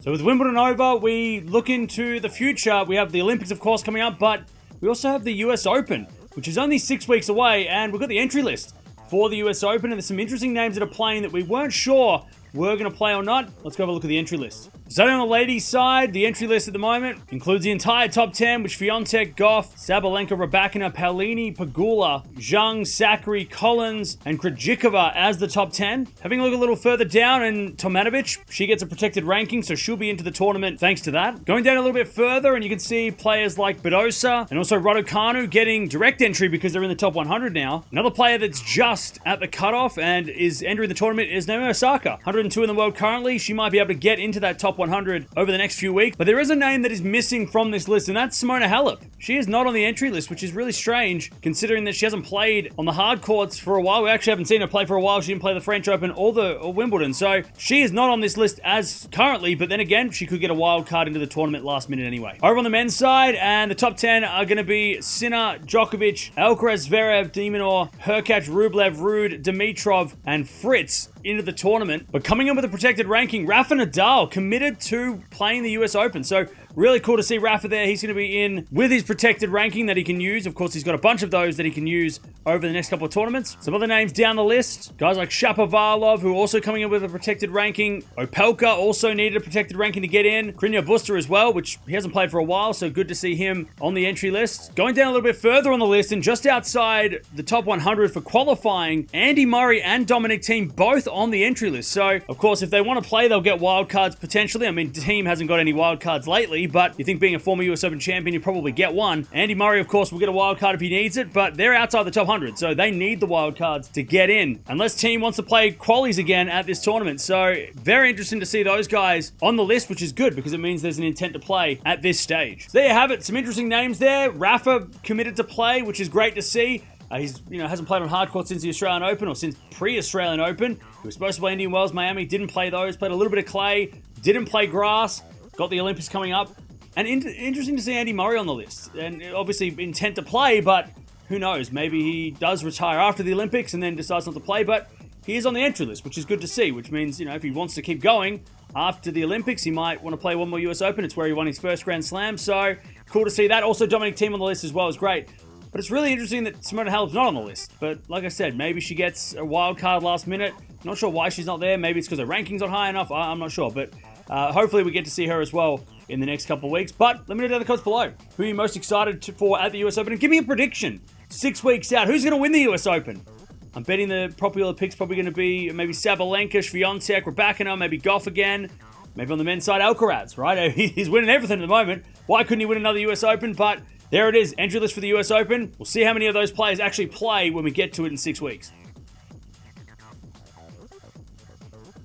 So with Wimbledon over, we look into the future. We have the Olympics, of course, coming up, but we also have the US Open, which is only 6 weeks away, and we've got the entry list for the US Open, and there's some interesting names that are playing that we weren't sure were going to play or not. Let's go have a look at the entry list. So on the ladies' side, the entry list at the moment includes the entire top 10, which Swiatek, Gauff, Sabalenka, Raducanu, Paolini, Pegula, Zhang, Sakari, Collins, and Krejcikova as the top 10. Having a look a little further down, and Tomanovic, she gets a protected ranking, so she'll be into the tournament thanks to that. Going down a little bit further, and you can see players like Badosa and also Raducanu getting direct entry because they're in the top 100 now. Another player that's just at the cutoff and is entering the tournament is Naomi Osaka. 102 in the world currently. She might be able to get into that top 100 over the next few weeks. But there is a name that is missing from this list, and that's Simona Halep. She is not on the entry list, which is really strange, considering that she hasn't played on the hard courts for a while. We actually haven't seen her play for a while. She didn't play the French Open or Wimbledon. So she is not on this list as currently, but then again, she could get a wild card into the tournament last minute anyway. Over on the men's side, and the top 10 are going to be Sinner, Djokovic, Alcaraz, Zverev, Demonor, Hurkacz, Rublev, Ruud, Dimitrov, and Fritz into the tournament. But coming in with a protected ranking, Rafael Nadal committed to playing the US Open. So really cool to see Rafa there. He's going to be in with his protected ranking that he can use. Of course, he's got a bunch of those that he can use over the next couple of tournaments. Some other names down the list. Guys like Shapovalov, who are also coming in with a protected ranking. Opelka also needed a protected ranking to get in. Krinya Buster as well, which he hasn't played for a while, so good to see him on the entry list. Going down a little bit further on the list, and just outside the top 100 for qualifying, Andy Murray and Dominic Thiem both on the entry list. So, of course, if they want to play, they'll get wildcards potentially. I mean, Thiem hasn't got any wildcards lately, but you think being a former US Open champion, you probably get one. Andy Murray, of course, will get a wildcard if he needs it, but they're outside the top 100, so they need the wildcards to get in, unless Thiem wants to play qualies again at this tournament. So, very interesting to see those guys on the list, which is good, because it means there's an intent to play at this stage. So there you have it, some interesting names there. Rafa committed to play, which is great to see. He's, hasn't played on hardcourt since the Australian Open, or since pre-Australian Open. He was supposed to play Indian Wells, Miami, didn't play those. Played a little bit of clay, didn't play grass. Got the Olympics coming up. And interesting to see Andy Murray on the list. And obviously intent to play, but who knows? Maybe he does retire after the Olympics and then decides not to play. But he is on the entry list, which is good to see. Which means, if he wants to keep going after the Olympics, he might want to play one more US Open. It's where he won his first Grand Slam. So cool to see that. Also, Dominic Thiem on the list as well is great. But it's really interesting that Simona Halep's not on the list. But like I said, maybe she gets a wild card last minute. Not sure why she's not there. Maybe it's because her ranking's not high enough. I'm not sure. But hopefully we get to see her as well in the next couple of weeks. But let me know down in the comments below. Who are you most excited for at the US Open? And give me a prediction. 6 weeks out. Who's going to win the US Open? I'm betting the popular pick's probably going to be maybe Sabalenka, Swiatek, Raducanu, maybe Gauff again. Maybe on the men's side, Alcaraz, right? He's winning everything at the moment. Why couldn't he win another US Open? But there it is, entry list for the US Open. We'll see how many of those players actually play when we get to it in 6 weeks.